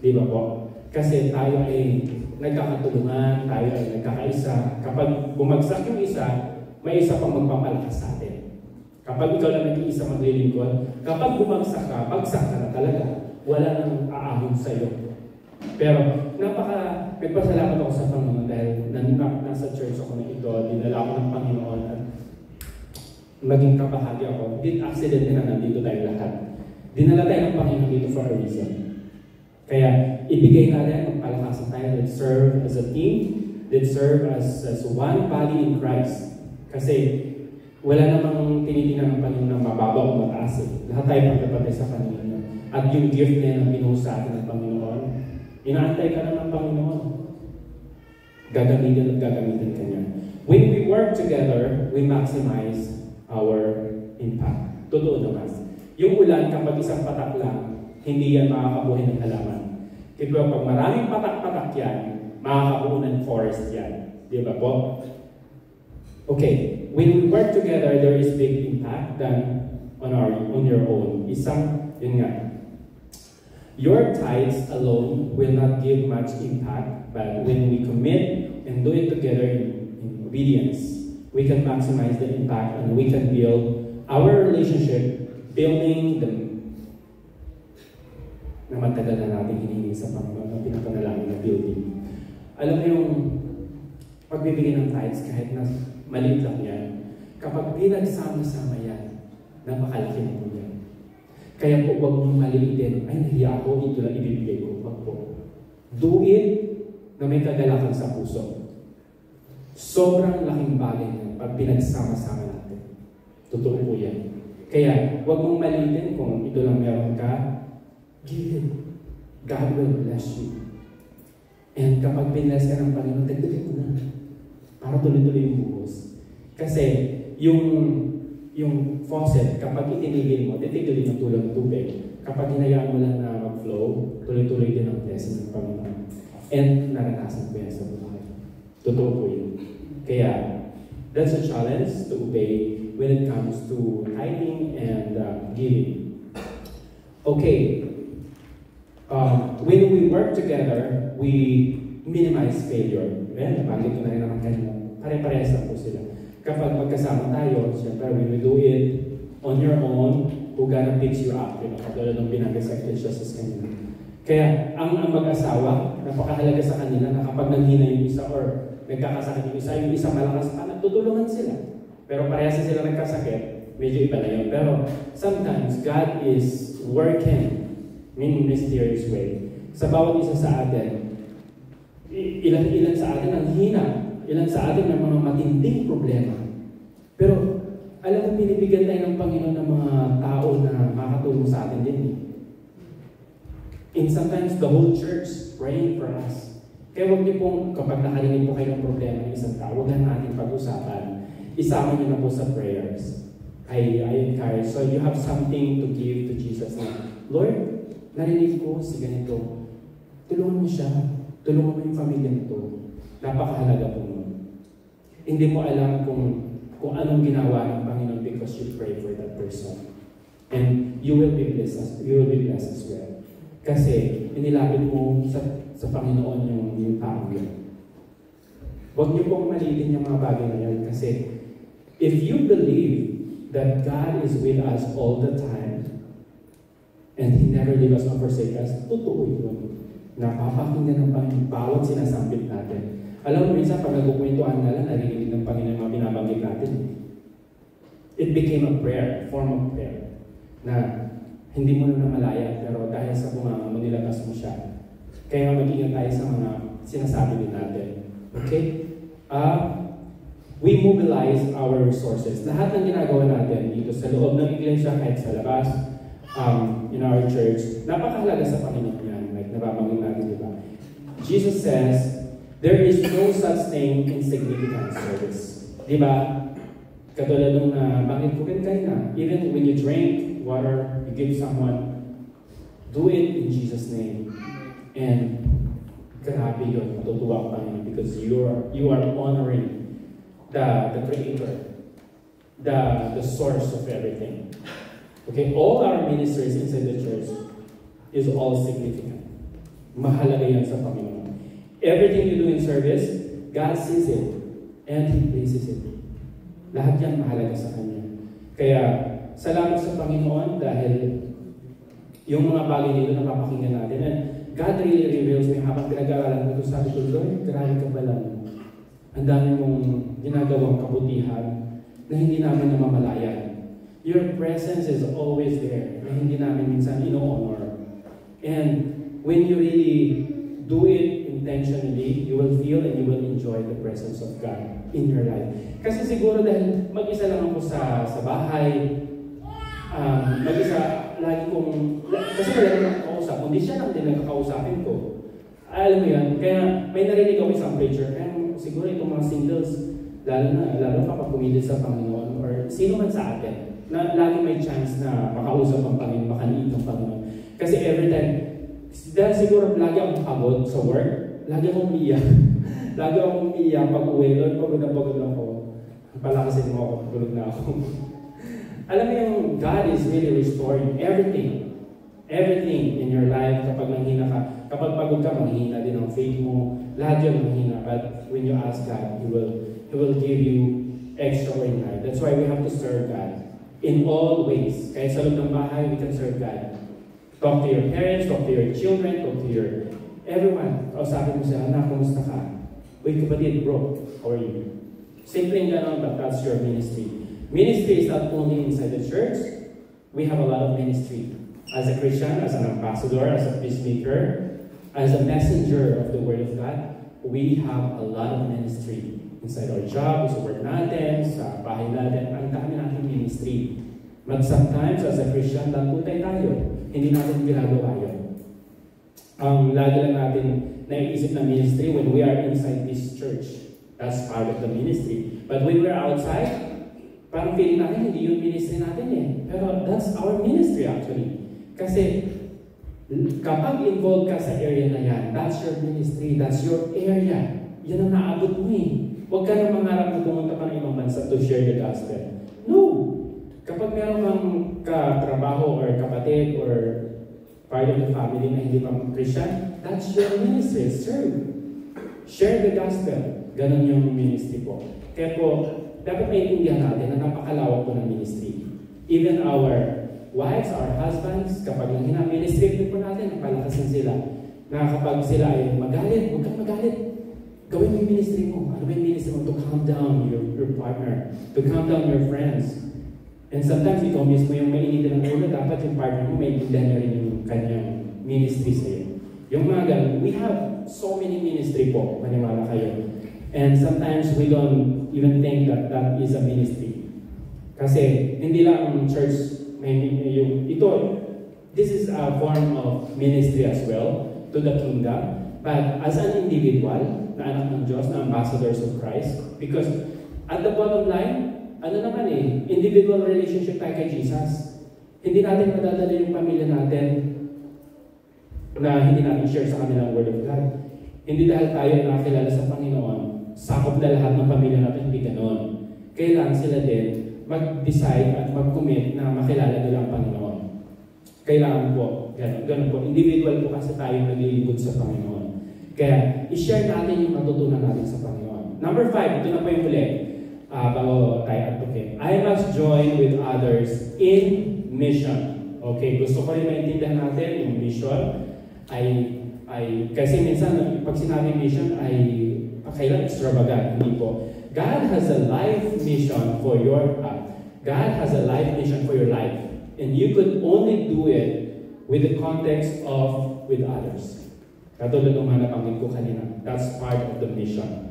Di ba po? Kasi tayo ay nagkakatulungan, tayo ay nagkakaisa. Kapag bumagsak yung isa, may isa pang magpapalakas sa atin. Kapag ikaw lang nag-iisa maglilingkod, kapag bumagsak ka, bagsak ka na talaga. Wala nang aahon sa iyo. Pero nagpasalamat ako sa Panginoon dahil nasa church ako na ito, dinala ako ng Panginoon at maging kabahagi ako. Hindi accident na nandito tayo lahat. Dinala tayo ng Panginoon dito for a reason. Kaya ibigay natin, magpalakasan tayo, let's serve as a team, let's serve as one body in Christ. Kasi wala namang tinitingnan ng Panginoon ng mababa o mataas. Lahat tayo pagkapatay sa Panginoon. At yung gift na yan binuhos sa atin ng Panginoon, inaantay ka na ng Panginoon. Gagamitin ka niya. When we work together, we maximize our impact. Totoo naman. Yung ulan, kapag isang patak lang, hindi yan makakabuhay ng halaman. Kaya pag maraming patak-patak yan, makakabuo ng forest yan. Di ba po? Okay. When we work together, there is big impact than on your own. Yun nga. Your tithes alone will not give much impact, but when we commit and do it together in obedience, we can maximize the impact and we can build our relationship, building the na matagal na natin hinihingi sa Panginoon na pinapanalangin na building. Alam mo yung pagbibigay ng tithes kahit na maliit lang yan, kapag pinagsama-sama yan, napakalaki na po yan. Kaya po, huwag mong maliitin, ay nahiya ako, ito lang ibibigay ko. Huwag po. Do it na may kagalakan sa puso. Sobrang laking bagay niya pag pinagsama-sama natin. Totoo po yan. Kaya, huwag mong malitin kung ito lang meron ka. Give it. God will bless you. And kapag binless ka ng Panginoon, dagdagan mo na. Para tuloy-tuloy yung buhos. Kasi, yung faucet, kapag itinigil mo, titigilin yung tulong ng tubig. Kapag hinayaan mo lang na mag-flow, tuloy-tuloy din ang blessing ng Panginoon. And naranasan ko yan sa buhay. Totoo po yun. Kaya, that's a challenge to obey when it comes to tithing and giving. Okay. When we work together, we minimize failure. Nabanggit ko na rin naman kanina. Pare-parehas lang po sila. Kapag magkasama tayo, siyempre, when we do it on your own, who gonna fix you up? Katulad ng binanggit sa Ecclesiastes kanina. Kaya, ang mag-asawa, napakahalaga sa kanila na kapag nanghina yung isa or nagkakasakit yung isa malakas pa, nagtutulungan sila. Pero parehas sila nagkasakit, medyo iba na yun. Pero sometimes, God is working in mysterious way. Sa bawat isa sa atin, ilan sa atin ang hina, ilan sa atin may mga matinding problema. Pero, alam mo, pinibigyan tayo ng Panginoon ng mga tao na makatulong sa atin din. And sometimes, the whole church praying for us. Kaya huwag niyo pong, kapag nakarinig po kayo ng problema ng isang tao, huwag na natin pag-usapan. Isama niyo na po sa prayers. I encourage. So you have something to give to Jesus na, Lord, narinig ko si ganito. Tulungan mo siya. Tulungan mo yung pamilya nito. Napakahalaga po nun. Hindi mo alam kung anong ginawa ng Panginoon because you pray for that person. And you will be blessed as well. Kasi inilapit mo sa Panginoon yung taong yun. Huwag niyo pong malitin yung mga bagay na yan kasi if you believe that God is with us all the time and He never leave us or forsake us, totoo yun. Napapakinggan ng Panginoon bawat sinasambit natin. Alam mo, minsan pag nagkukwentuhan na lang, narinig ng Panginoon mga binabanggit natin. It became a prayer, a form of prayer, na hindi mo na namalaya, pero dahil sa bunganga mo, nilabas mo siya. Kaya mag-ingat tayo sa mga sinasabi din natin. Okay? We mobilize our resources. Lahat ng ginagawa natin dito sa loob ng iglesia, kahit sa labas, in our church, napakahalaga sa Panginoon yan. Like, nababanggit natin, di ba? Jesus says, there is no such thing in insignificant service. Di ba? Katulad nung banggit ko rin kayo na, even when you drink water, you give someone, do it in Jesus' name. And grabe yun, matutuwa ka Panginoon because you are honoring the Creator, the source of everything. Okay, all our ministries inside the church is all significant. Mahalaga yan sa Panginoon. Everything you do in service, God sees it and He pleases it. Lahat yan mahalaga sa Kanya. Kaya, salamat sa Panginoon dahil yung mga bagay nito napapakinggan natin. And God really reveals me habang pinag-aaralan ko ito, sabi ko, Lord, grabe ka pala. Ang dami mong ginagawang kabutihan na hindi namin namamalayan. Your presence is always there na hindi namin minsan ino-honor. And when you really do it intentionally, you will feel and you will enjoy the presence of God in your life. Kasi siguro dahil mag-isa lang ako sa bahay, mag-isa, lagi kong, kasi wala naman akong kausap, kundi siya lang din nagkakausapin ko. Alam mo yan, kaya may narinig ako isang preacher, kaya siguro itong mga singles, lalo kapag kumilid sa Panginoon, or sino man sa atin, na lagi may chance na makausap ang Panginoon, makaniig ng Panginoon. Kasi every time, dahil siguro lagi akong pagod sa work, lagi akong umiyak. Lagi akong umiyak pag uwi, Lord, pagod ako. Palakasin mo ako, tulog na ako. Alam mo yung God is really restoring everything. Everything in your life. Kapag manghina ka, kapag pagod ka, manghina din ang faith mo. Lahat yun manghina. But when you ask God, He will give you extraordinary. That's why we have to serve God in all ways. Kahit sa loob ng bahay, we can serve God. Talk to your parents, talk to your children, talk to your everyone. Kausapin mo siya, anak, kumusta ka? Uy, kapatid, bro, how are you? Simpleng ganon, but that's your ministry. Ministry is not only inside the church. We have a lot of ministry. As a Christian, as an ambassador, as a peacemaker, as a messenger of the Word of God, we have a lot of ministry Inside our job, sa work natin, sa bahay natin, ang dami natin ministry. But sometimes, as a Christian, nagputay tayo. Hindi natin ginagawa yun. Ang lagi lang natin naiisip na ministry when we are inside this church. That's part of the ministry. But when we're outside, parang feeling natin hindi yung ministry natin eh. Pero that's our ministry actually. Kasi kapag involved ka sa area na yan, that's your ministry, that's your area. Yan ang naabot mo eh. Huwag ka na mangarap na pumunta pa ng ibang bansa to share the gospel. No! Kapag meron kang katrabaho or kapatid or part of the family na hindi pa Christian, that's your ministry. Serve. Share the gospel. Ganon yung ministry po. Kaya po, dapat maintindihan natin na napakalawak po ng ministry. Even our wives, our husbands, kapag nanghina ministry po natin, napalakasin sila. Na kapag sila ay magalit, huwag kang magalit. Gawin mo yung ministry mo. Ano ba yung ministry mo? To calm down your partner. To calm down your friends. And sometimes ikaw mismo yung mainitin ng ulo, dapat yung partner mo maintindihan niya rin yung kanyang ministry sa'yo. Yung mga ganun, we have so many ministry po, maniwala kayo. And sometimes we don't even think that that is a ministry. Kasi hindi lang ang church may yung ito, this is a form of ministry as well to the kingdom. But as an individual, na anak ng Diyos, na ambassadors of Christ, because at the bottom line, ano naman eh, individual relationship tayo kay Jesus. Hindi natin madadala yung pamilya natin na hindi natin share sa kanilang Word of God. Hindi dahil tayo nakakilala sa Panginoon, sakop na lahat ng pamilya natin, hindi ganon. Kailangan sila din mag-decide at mag-commit na makilala nila ang Panginoon. Kailangan po, ganun po. Individual po kasi tayo naglilingkod sa Panginoon. Kaya, i-share natin yung natutunan natin sa Panginoon. Number 5, ito na po yung huli. Bago tayo advocate. I must join with others in mission. Okay, gusto ko rin maintindihan natin yung mission ay kasi minsan pag sinabi mission ay kailan extravagant, hindi po. God has a life mission for your God has a life mission for your life, and you could only do it with the context of with others. Katulad ng mga nabanggit ko kanina, that's part of the mission.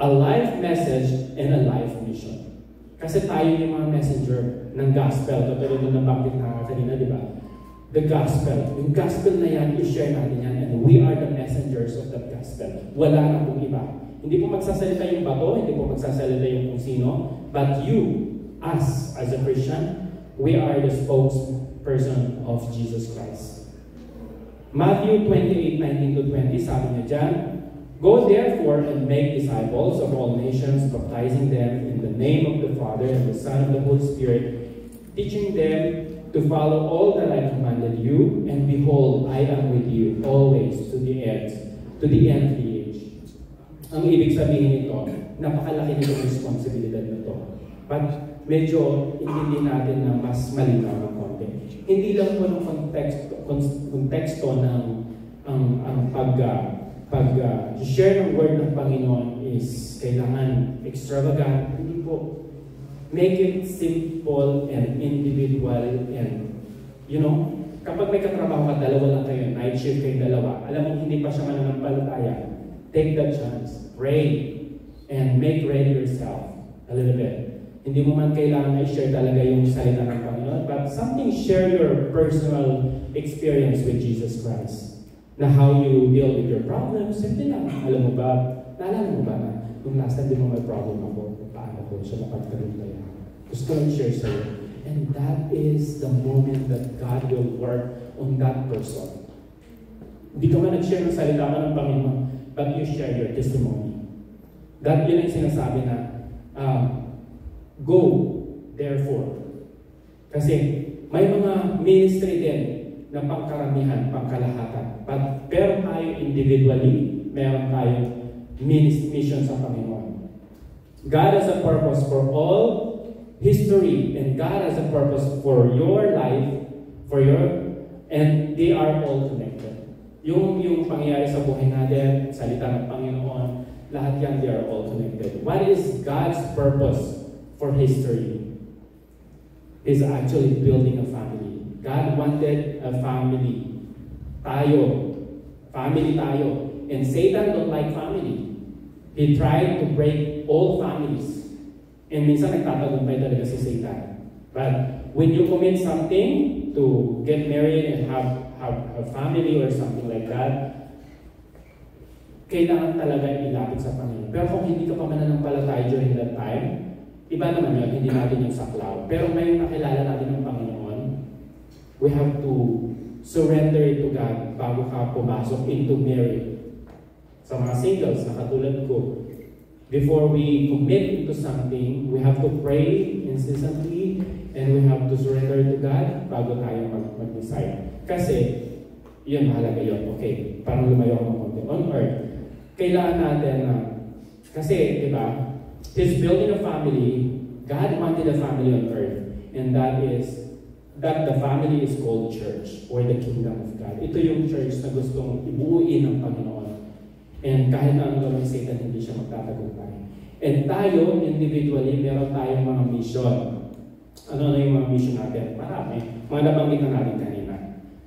A life message and a life mission. Kasi tayo yung mga messenger ng gospel. Katulad ng nabanggit na kanina, di ba? The gospel. Yung gospel na yan, i-share natin yan. And we are the messengers of that gospel. Wala na pong iba. Hindi po magsasalita yung bato, hindi po magsasalita yung kung sino. But you, us, as a Christian, we are the spokesperson of Jesus Christ. Matthew 28:19-20, sabi niya dyan, Go therefore and make disciples of all nations, baptizing them in the name of the Father and the Son and the Holy Spirit, teaching them to follow all that I commanded you, and behold, I am with you always to the end of the age. Ang ibig sabihin nito, napakalaki nitong responsibilidad nito. But medyo intindi natin na mas malinaw ng konti. Hindi lang po ng konteksto ng pag-share ng word ng Panginoon is kailangan extravagant. Hindi po. Make it simple and individual and, kapag may katrabaho ka, dalawa lang kayo, night shift kayo dalawa, alam mo, hindi pa siya mananampalataya, take that chance, pray, and make ready yourself a little bit. Hindi mo man kailangan i-share talaga yung salita ng Panginoon, but share your personal experience with Jesus Christ. Na how you deal with your problems, hindi lang. Alam mo ba, naalala mo ba na nung last time din mo may problem ako, paano ko siya napagkaroon. Gusto ko share sa'yo. And that is the moment that God will work on that person. Hindi ka man nag-share ng salita mo ng Panginoon, but you share your testimony. That yun ang sinasabi na, go, therefore. Kasi may mga ministry din na pangkaramihan, pangkalahatan. Pero tayo individually, meron tayong mission sa Panginoon. God has a purpose for all history, and God has a purpose for your life, and they are all connected. Yung pangyayari sa buhay natin, salita ng Panginoon, lahat yan, they are all connected. What is God's purpose for history? Is actually building a family. God wanted a family. Family tayo. And Satan don't like family. He tried to break all families. And minsan nagtatagumpay talaga si Satan. But when you commit something to get married and have a family or something like that, kailangan talaga ilapit sa Panginoon. Pero kung hindi ka pa mananampalataya during that time, iba naman yun, hindi natin yung saklaw. Pero ngayong nakilala natin ng Panginoon, we have to surrender it to God bago ka pumasok into marriage. Sa mga singles na katulad ko, before we commit into something, we have to pray incessantly and we have to surrender to God bago tayo mag-decide. Kasi, yun, mahalaga yun. Okay, parang lumayo ako ng konti. On earth, kailangan natin na, kasi, di ba, He's building a family. God wanted a family on earth. And that the family is called church or the kingdom of God. Ito yung church na gustong ibuuin ng Panginoon. And kahit na ang gawin Satan, hindi siya magtatagumpay. And tayo, individually, meron tayong mga mission. Ano na yung mga mission natin? Marami. Mga nabanggit na natin kanina.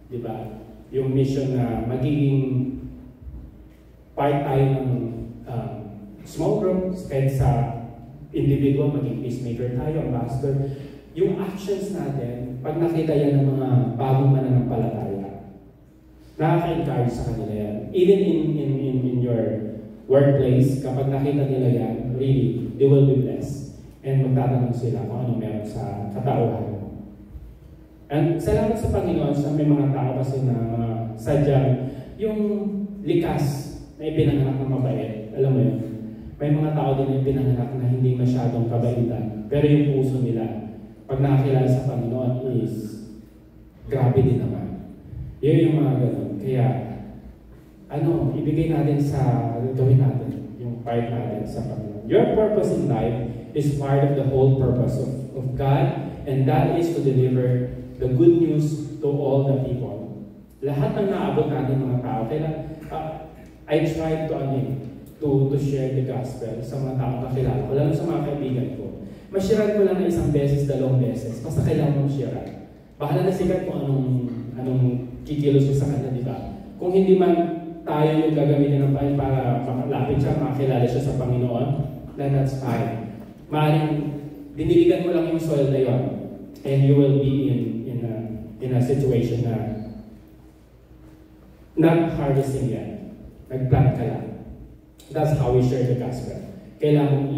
Di ba? Yung mission na magiging part tayo ng small group, kahit sa individual, maging peacemaker tayo, ambassador. Yung actions natin, pag nakita yan ng mga bagong mananampalataya, nakaka-encourage sa kanila yan. Even in your workplace, kapag nakita nila yan, really, they will be blessed. And magtatanong sila kung ano meron sa katauhan mo. And salamat sa Panginoon sa may mga tao kasi na sadyang yung likas na ipinanganak ng mabait. Alam mo yun? May mga tao din na ipinanganak na hindi masyadong kabaitan. Pero yung puso nila, pag nakakilala sa Panginoon is grabe din naman. Yun yung mga ganun. Kaya, ibigay natin gawin natin yung part natin sa Panginoon. Your purpose in life is part of the whole purpose of God, and that is to deliver the good news to all the people. Lahat ng naabot natin mga tao, kaya I tried to share the gospel sa mga tao kakilala ko, lalo sa mga kaibigan ko. Mashiran ko lang na isang beses, 2 beses, basta kailangan mong shiran. Bahala na sikat kung anong kikilos ko sa kanya, di ba? Kung hindi man tayo yung gagamitin ng Panginoon para makalapit siya, makakilala siya sa Panginoon, then that's fine. Maaaring diniligan mo lang yung soil na yun, and you will be in a situation na not harvesting yet. Nag-plant ka lang. That's how we share the gospel. Kailangan mong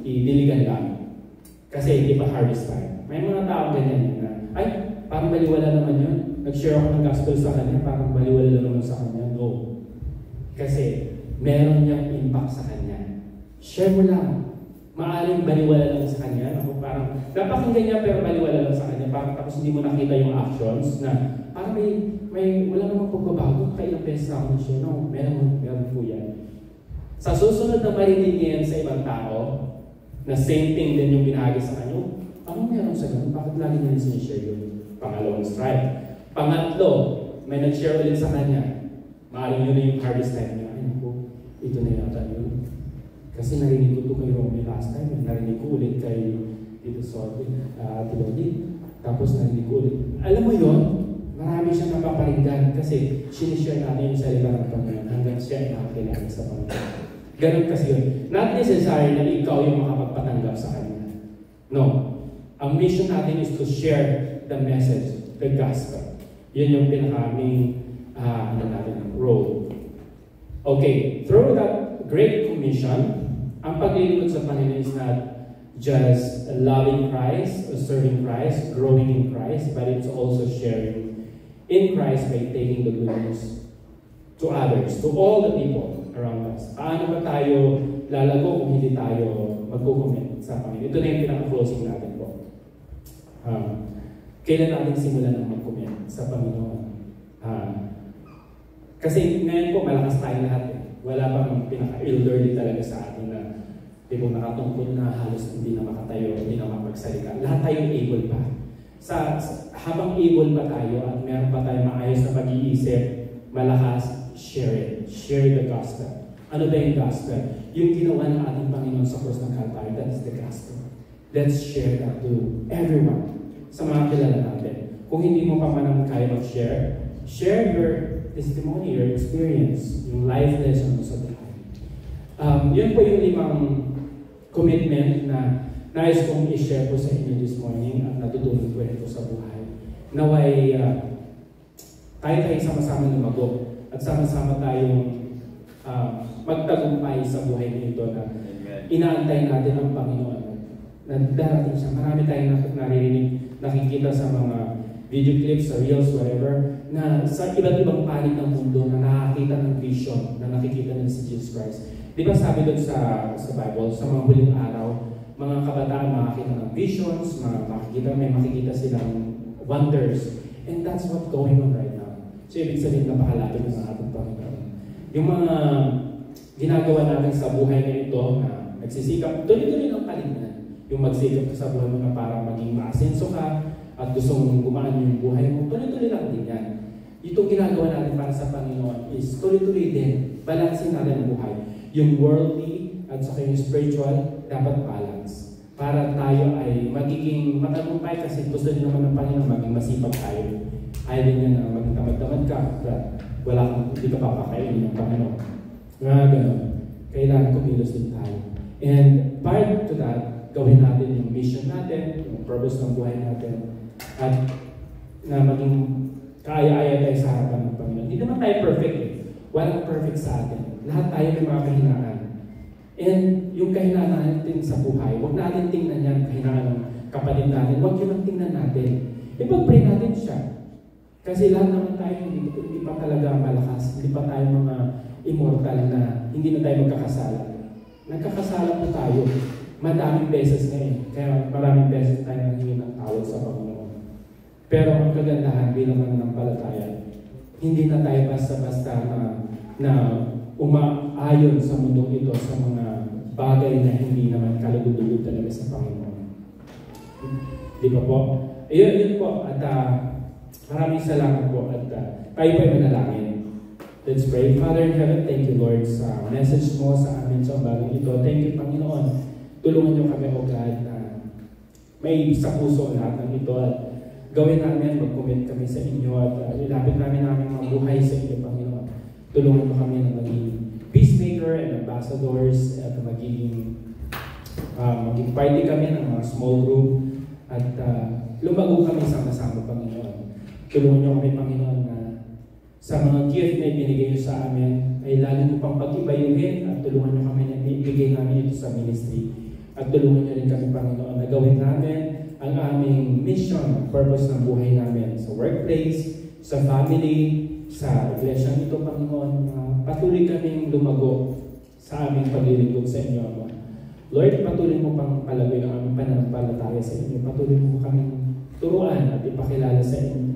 i-diligan lang. Kasi hindi pa harvest time. May mga tao ganyan na, ay, parang baliwala naman yun. Nag-share ako ng gospel sa kanya, parang baliwala naman sa kanya. No. Kasi, meron niyang impact sa kanya. Share mo lang. Maaring baliwala lang sa kanya. Ako parang, napakinggan niya pero baliwala lang sa kanya. Parang tapos hindi mo nakita yung actions na, parang wala namang pagbabago. Kailang beses na ako siya. No, meron po yan. Sa susunod na marinig niya yan sa ibang tao, na same thing din yung binahagi sa kanya, ano meron sa ganun? Bakit lagi niya sinishare yun? Pangalawang strike. Pangatlo, may nag-share ulit sa kanya. Maaring yun na yung harvest time niya. Ay naku, ito na yata yun. Kasi narinig ko ito kay Romy last time. Narinig ko ulit kay Tito Sorby, Tilodi. Tapos narinig ko ulit. Alam mo yun, marami siyang napaparinggan kasi sinishare natin yung salita ng Panginoon hanggang siya ay nakakilala sa Panginoon. Ganun kasi yun. Not necessary na ikaw yung makapagpatanggap sa kanya. No. Ang mission natin is to share the message, the gospel. Yun yung pinaka-main role. Okay, through that great commission, ang paglilingkod sa Panginoon is not just loving Christ, or serving Christ, growing in Christ, but it's also sharing in Christ by taking the good news to others, to all the people around us. Paano ba tayo lalago kung hindi tayo mag-comment sa Panginoon? Ito na yung pinaka-closing natin po. Kailan natin simulan ng mag-comment sa Panginoon? Kasi ngayon po, malakas tayo lahat. Wala bang pinaka-elderly talaga sa atin na tipong nakatungkol na halos hindi na makatayo, hindi na makapagsalita. Lahat tayo able pa. Habang able pa tayo at meron pa tayo maayos na pag-iisip, malakas, share it. Share the gospel. Ano ba yung gospel? Yung ginawa ng ating Panginoon sa cross ng Calvary, that is the gospel. Let's share that to everyone. Sa mga kilala natin. Kung hindi mo pa man kaya mag-share, share your testimony, your experience, yung life lessons of life. Yun po yung 5 commitment na nais kong i-share po sa inyo this morning at natutunan ko rin po sa buhay. Naway tayo sama-sama lumago at sama-sama tayong magtagumpay sa buhay nito na inaantay natin ang Panginoon na darating siya. Marami tayong naririnig, nakikita sa mga video clips, sa reels, whatever, na sa iba't ibang panig ng mundo na nakakita ng vision, na nakikita nila si Jesus Christ. Di ba sabi doon sa Bible, sa mga huling araw, mga kabataan makakita ng visions, may makikita silang wonders, and that's what's going on right now. So ibig sabihin, napakalapit ng ating Panginoon. Yung mga ginagawa natin sa buhay na ito, na nagsisikap, tuloy-tuloy ng kalignan. Yung magsikap ka sa buhay mo na parang maging maasenso ka, at gusto mong gumaan yung buhay mo, tuloy-tuloy lang din yan. Itong ginagawa natin para sa Panginoon is tuloy-tuloy din. Balansin natin ang buhay. Yung worldly at saka yung spiritual, dapat balance. Para tayo ay magiging matagumpay kasi gusto din naman ng Panginoon maging masipag tayo. Ayaw din niya na maging tamad-tamad ka, hindi ka papakainin ng Panginoon. Nga gano'n. Kailangan kumilos din tayo. And part to that, gawin natin yung mission natin, yung purpose ng buhay natin, at na maging kaaya-aya tayo sa harapan ng Panginoon. Hindi naman tayo perfect eh. Walang perfect sa atin. Lahat tayo may mga kahinaan. And yung kahinaan natin sa buhay, huwag natin tingnan yan, kahinaan ng kapatid natin. Huwag yun ang tingnan natin. Ipag-pray natin siya. Kasi lahat naman tayo hindi pa talaga malakas. Hindi pa tayo mga immortal na hindi na tayo magkakasala. Nagkakasala po tayo. Madaming beses ngayon. Kaya maraming beses tayo nanghingi ng tawad sa Panginoon. Pero ang kagandahan bilang mananampalataya, hindi na tayo basta-basta na umaayon sa mundong ito sa mga bagay na hindi naman kalugod-lugod talaga sa Panginoon. Di ba po? Yun po. At maraming salamat po. At tayo po ay manalangin. Let's pray. Father in heaven, thank you Lord sa message mo sa amin sa bagay ito. Thank you Panginoon. Tulungan niyo kami o God na may sa puso lahat ng ito at gawin namin, mag-commit kami sa inyo at ilapit namin mga buhay sa inyo, Panginoon. Tulungan mo kami na maging peacemaker and ambassadors at maging party kami ng mga small group at lumago kami sama-sama, Panginoon. Tulungan niyo kami, Panginoon, na sa mga gift na ibinigay niyo sa amin ay lalo mo pang pag-ibayuhin at tulungan niyo kami na ibigay namin ito sa ministry. At tulungan niyo rin kami, Panginoon, na gawin namin ang aming mission, purpose ng buhay namin sa workplace, sa family, sa iglesia nito, Panginoon. Patuloy kaming lumago sa aming paglilingkod sa inyo, Ama. Lord, patuloy mo pang palagoy ang aming pananampalataya sa inyo. Patuloy mo kaming turuan at ipakilala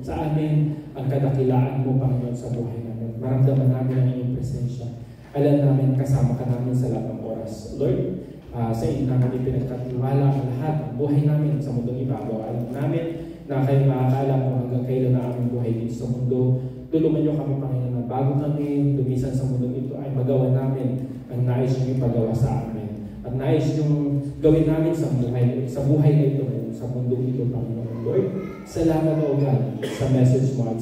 sa amin ang kadakilaan mo, Panginoon, sa buhay namin. Maramdaman namin ang iyong presensya. Alam namin, kasama ka namin sa lahat ng oras. Lord, sa inyo namin ipinagkatiwala ang lahat ng buhay namin sa mundong ibabaw. Alam namin na kayo makakaalam kung hanggang kailan na aming buhay dito sa mundo. Tulungan niyo kami, Panginoon, na bago kami lumisan sa mundong ito ay magawa namin ang nais niyong ipagawa sa amin. At nais niyong gawin namin sa buhay na ito, sa mundong ito, Panginoon. Lord, salamat o God sa message mo at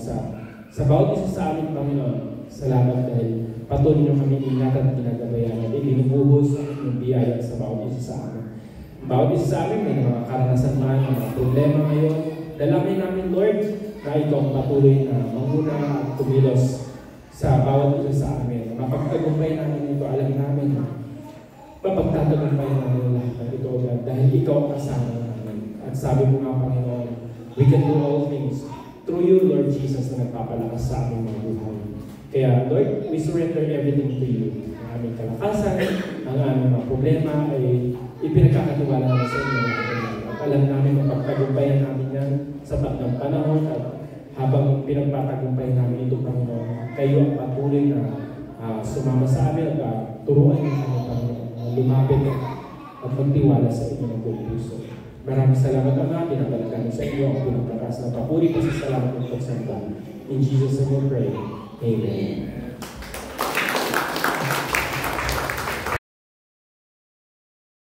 sa bawat isa sa amin, Panginoon. Salamat dahil patuloy niyo kami ingat at ginagabayan at ibinubuhos ang biyaya sa bawat isa sa amin. Bawat isa sa amin may mga karanasan man, mga problema ngayon. Dalangin namin, Lord, na ikaw patuloy na manguna at kumilos sa bawat isa sa amin. Mapagtagumpay namin ito, alam namin na mapagtatagumpay namin lahat ng ito, God, dahil ikaw ang kasama namin. At sabi mo nga, Panginoon, we can do all things through you, Lord Jesus, na nagpapalakas sa aming mga buhay. Kaya, Lord, we surrender everything to you. Ang aming kalakasan, ang aming mga problema ay ipinagkakatiwala namin sa inyo. At alam namin mapagtagumpayan namin yan sa ng panahon at habang pinagpatagumpay namin ito, Panginoon, kayo ang patuloy na sumama sa amin at turuan niyo kami, Panginoon, lumapit at magtiwala sa inyo ng buong puso. Maraming salamat, Ama. Pinapalagan sa inyo ang pinagtakas na papuri po sa salamat ng pagsamba. In Jesus' name we pray. Amen.